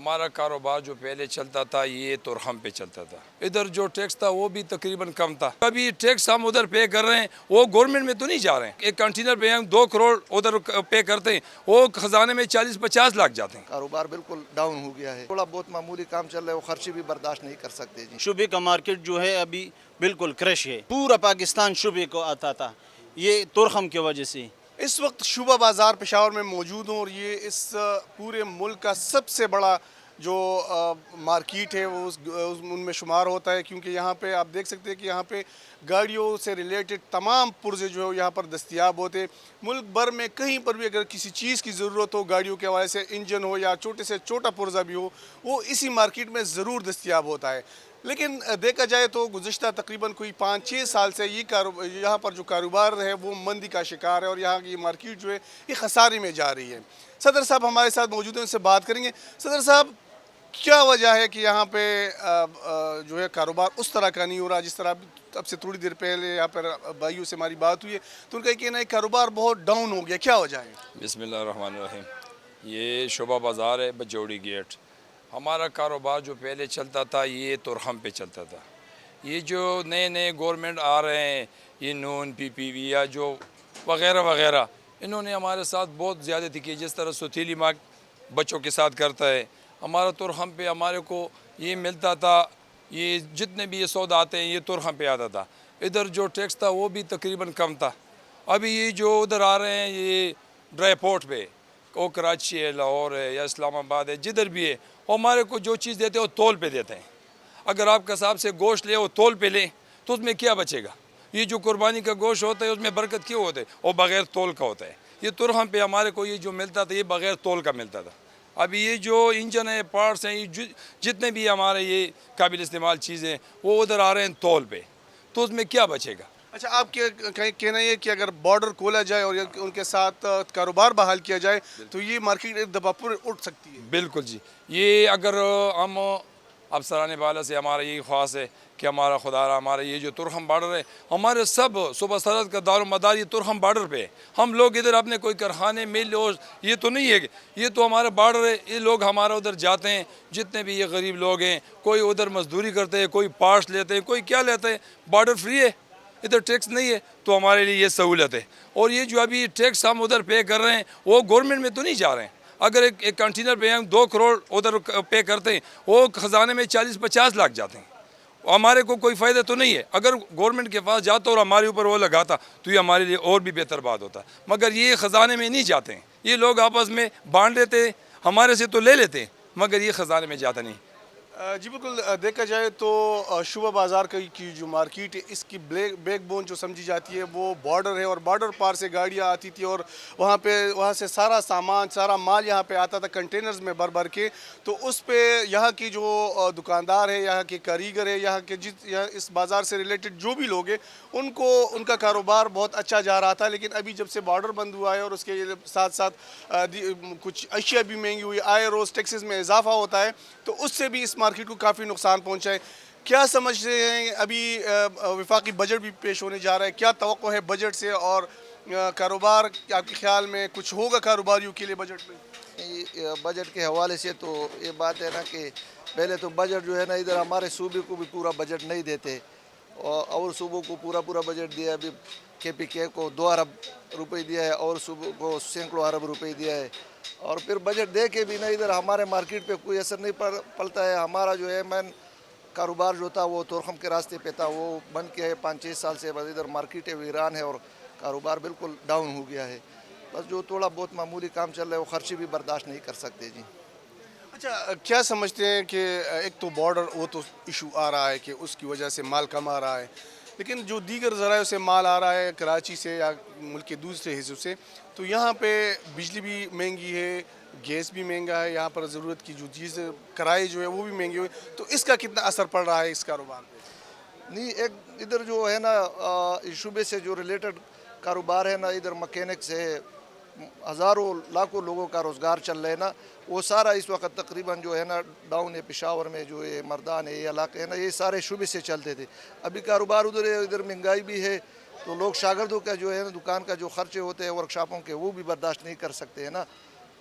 ہمارا کاروبار جو پہلے چلتا تھا یہ ترہم پہ چلتا تھا. ادھر جو ٹیکس تھا وہ بھی تقریباً کم تھا. ابھی ٹیکس ہم ادھر پے کر رہے ہیں وہ گورنمنٹ میں تو نہیں جا رہے ہیں. ایک کنٹینر پہ ہم 2 کروڑ ادھر پے کرتے ہیں, وہ خزانے میں 40-50 لاکھ جاتے ہیں. کاروبار بالکل ڈاؤن ہو گیا ہے. تھوڑا بہت معمولی کام چل رہا ہے, وہ خرچے بھی برداشت نہیں کر سکتے جی. شعبے کا مارکیٹ جو ہے ابھی بالکل کرش ہے. پورا پاکستان شعبے کو آتا تھا, یہ ترہم کی وجہ سے. اس وقت شعبہ بازار پشاور میں موجود ہوں اور یہ اس پورے ملک کا سب سے بڑا جو مارکیٹ ہے وہ ان میں شمار ہوتا ہے, کیونکہ یہاں پہ آپ دیکھ سکتے ہیں کہ یہاں پہ گاڑیوں سے ریلیٹڈ تمام پرزے جو ہے یہاں پر دستیاب ہوتے ہیں. ملک بھر میں کہیں پر بھی اگر کسی چیز کی ضرورت ہو گاڑیوں کے حوالے سے, انجن ہو یا چھوٹے سے چھوٹا پرزہ بھی ہو, وہ اسی مارکیٹ میں ضرور دستیاب ہوتا ہے. لیکن دیکھا جائے تو گزشتہ تقریباً کوئی 5-6 سال سے یہاں پر جو کاروبار ہے وہ مندی کا شکار ہے اور یہاں کی مارکیٹ جو ہے یہ خسارے میں جا رہی ہے. صدر صاحب ہمارے ساتھ موجود ہیں, ان سے بات کریں گے. صدر صاحب, کیا وجہ ہے کہ یہاں پہ جو ہے کاروبار اس طرح کا نہیں ہو رہا جس طرح اب سے تھوڑی دیر پہلے یہاں پر بھائیوں سے ہماری بات ہوئی ہے تو ان کا کہنا ہے کاروبار بہت ڈاؤن ہو گیا, کیا وجہ ہے؟ بسم اللہ الرحمن الرحیم. یہ شعبہ بازار ہے بجوڑی گیٹ. ہمارا کاروبار جو پہلے چلتا تھا یہ ترہم پہ چلتا تھا. یہ جو نئے گورنمنٹ آ رہے ہیں, یہ نون پی پی وی یا جو وغیرہ وغیرہ, انہوں نے ہمارے ساتھ بہت زیادتی کی. جس طرح سوتیلی ماں بچوں کے ساتھ کرتا ہے, ہمارا ترہم پہ ہمارے کو یہ ملتا تھا. یہ جتنے بھی یہ سودا آتے ہیں یہ ترہم پہ آتا تھا. ادھر جو ٹیکس تھا وہ بھی تقریباً کم تھا. ابھی یہ جو ادھر آ رہے ہیں یہ ڈرائی پورٹ پہ, وہ کراچی ہے, لاہور ہے یا اسلام آباد ہے, جدھر بھی ہے, وہ ہمارے کو جو چیز دیتے ہیں وہ تول پہ دیتے ہیں. اگر آپ قصاب سے گوشت لے وہ تول پہ لیں تو اس میں کیا بچے گا؟ یہ جو قربانی کا گوشت ہوتا ہے اس میں برکت کیوں ہوتا ہے؟ وہ بغیر تول کا ہوتا ہے. یہ ترہم پہ ہمارے کو یہ جو ملتا تھا یہ بغیر تول کا ملتا تھا. ابھی یہ جو انجن ہے, پارٹس ہیں, یہ جتنے بھی ہمارے یہ قابل استعمال چیزیں وہ ادھر آ رہے ہیں تول پہ, تو اس میں کیا بچے گا؟ اچھا, آپ کے کہنا یہ کہ اگر بارڈر کھولا جائے اور ان کے ساتھ کاروبار بحال کیا جائے تو یہ مارکیٹ ایک دفعہ پورے اٹھ سکتی ہے. بالکل جی. یہ اگر ہم افسران بالا سے ہمارا یہی خواص ہے کہ ہمارا خدا را ہمارا یہ جو ترہم بارڈر ہے, ہمارے سب صوبہ سرحد کا دار و مدار یہ ترہم بارڈر پہ ہے. ہم لوگ ادھر اپنے کوئی کارخانے مل اور یہ تو نہیں ہے, یہ تو ہمارا بارڈر ہے. یہ لوگ ہمارا ادھر جاتے ہیں, جتنے بھی یہ غریب لوگ ہیں, کوئی ادھر مزدوری کرتے ہیں, کوئی پارٹس لیتے ہیں, کوئی کیا لیتے ہیں. بارڈر فری ہے, ادھر ٹیکس نہیں ہے, تو ہمارے لیے یہ سہولت ہے. اور یہ جو ابھی ٹیکس ہم ادھر پے کر رہے ہیں وہ گورنمنٹ میں تو نہیں جا رہے ہیں. اگر ایک کنٹینر پہ ہم 2 کروڑ ادھر پے کرتے ہیں, وہ خزانے میں 40-50 لاکھ جاتے ہیں. ہمارے کو کوئی فائدہ تو نہیں ہے. اگر گورنمنٹ کے پاس جاتا اور ہمارے اوپر وہ لگاتا تو یہ ہمارے لیے اور بھی بہتر بات ہوتا, مگر یہ خزانے میں نہیں جاتے ہیں. یہ لوگ آپس میں بانٹ لیتے ہیں, ہمارے سے تو لے لیتے ہیں, مگر یہ خزانے میں جاتا نہیں. جی بالکل, دیکھا جائے تو شعبہ بازار کی جو مارکیٹ ہے اس کی بیک بون جو سمجھی جاتی ہے وہ بارڈر ہے, اور بارڈر پار سے گاڑیاں آتی تھی اور وہاں سے سارا سامان سارا مال یہاں پہ آتا تھا کنٹینرز میں بھر کے. تو اس پہ یہاں کی جو دکاندار ہے, یہاں کے کاریگر ہے, یہاں کے اس بازار سے ریلیٹڈ جو بھی لوگ ہیں ان کا کاروبار بہت اچھا جا رہا تھا. لیکن ابھی جب سے بارڈر بند ہوا ہے اور اس کے ساتھ ساتھ کچھ اشیاء بھی مہنگی ہوئی, آئے روز ٹیکسز میں اضافہ ہوتا ہے, تو اس سے بھی اس مارکیٹ کو کافی نقصان پہنچا ہے. کیا سمجھتے ہیں, ابھی وفاقی بجٹ بھی پیش ہونے جا رہا ہے, کیا توقع ہے بجٹ سے, اور کاروبار آپ کے خیال میں کچھ ہوگا کاروباریوں کے لیے بجٹ میں؟ بجٹ کے حوالے سے تو یہ بات ہے نا کہ پہلے تو بجٹ جو ہے نا ادھر ہمارے صوبے کو بھی پورا بجٹ نہیں دیتے, اور صوبوں کو پورا بجٹ دیا. ابھی کے پی کے کو 2 ارب روپے دیا ہے, اور صوبوں کو سینکڑوں ارب روپے دیا ہے, اور پھر بجٹ دے کے بھی نا ادھر ہمارے مارکیٹ پہ کوئی اثر نہیں پڑتا ہے. ہمارا جو ہے مین کاروبار جو تھا وہ ترہم کے راستے پہ تھا, وہ بند کیا ہے 5-6 سال سے. بس ادھر مارکیٹ ویران ہے اور کاروبار بالکل ڈاؤن ہو گیا ہے. بس جو تھوڑا بہت معمولی کام چل رہا ہے وہ خرچے بھی برداشت نہیں کر سکتے جی. اچھا, کیا سمجھتے ہیں کہ ایک تو بارڈر وہ تو ایشو آ رہا ہے کہ اس کی وجہ سے مال کم آ رہا ہے, لیکن جو دیگر ذرائع سے مال آ رہا ہے کراچی سے یا ملک کے دوسرے حصوں سے, تو یہاں پہ بجلی بھی مہنگی ہے, گیس بھی مہنگا ہے, یہاں پر ضرورت کی جو چیز کرائے جو ہے وہ بھی مہنگی ہوئی, تو اس کا کتنا اثر پڑ رہا ہے اس کاروبار پہ؟ نہیں, ایک ادھر جو ہے نا شعبے سے جو ریلیٹڈ کاروبار ہے نا, ادھر مکینک سے ہزاروں لاکھوں لوگوں کا روزگار چل رہا ہے نا, وہ سارا اس وقت تقریباً جو ہے نا ڈاؤن ہے. پشاور میں جو یہ مردان ہے, یہ علاقے ہے نا, یہ سارے شعبے سے چلتے تھے. ابھی کاروبار ادھر ہے, ادھر مہنگائی بھی ہے, تو لوگ شاگردوں کا جو ہے نا دکان کا جو خرچے ہوتے ہیں ورک شاپوں کے وہ بھی برداشت نہیں کر سکتے ہیں نا.